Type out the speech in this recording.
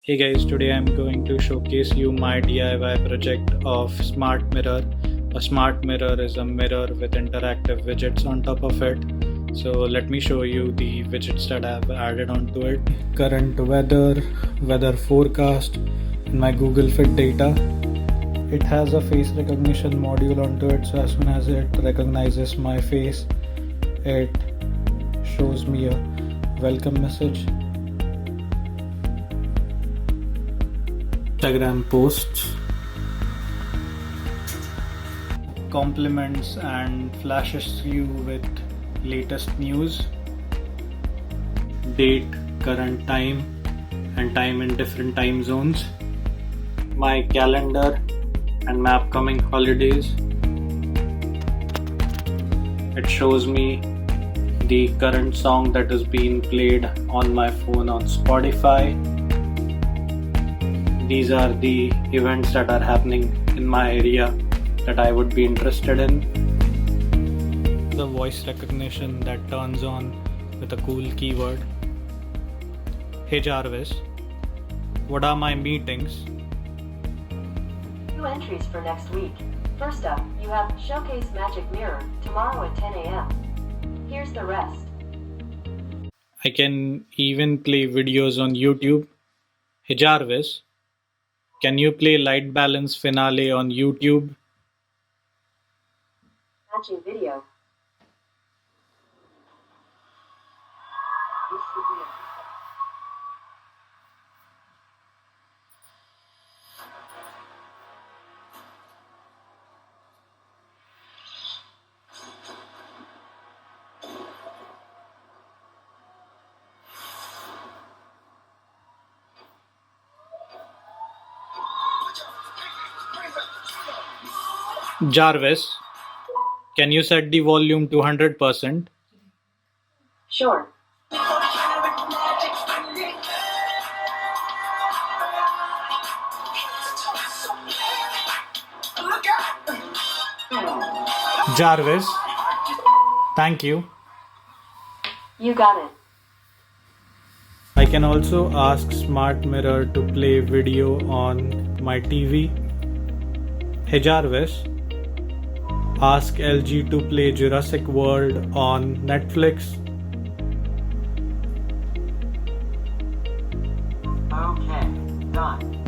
Hey guys, today I'm going to showcase you my DIY project of smart mirror. A smart mirror is a mirror with interactive widgets on top of it. So let me show you the widgets that I've added onto it. Current weather forecast, and my Google Fit data. It has a face recognition module onto it, so as soon as it recognizes my face, it shows me a welcome message. Instagram posts, compliments and flashes you with latest news, date, current time and time in different time zones, my calendar and my upcoming holidays. It shows me the current song that is being played on my phone on Spotify. These are the events that are happening in my area that I would be interested in. The voice recognition that turns on with a cool keyword. Hey Jarvis, what are my meetings? 2 entries for next week. First up, you have Showcase Magic Mirror tomorrow at 10 a.m. Here's the rest. I can even play videos on YouTube. Hey Jarvis, can you play Light Balance Finale on YouTube? Matching video. This should be it. Jarvis, can you set the volume to 100%? Sure. Jarvis, thank you. You got it. I can also ask Smart Mirror to play video on my TV. Hey Jarvis, ask LG to play Jurassic World on Netflix. Okay, done.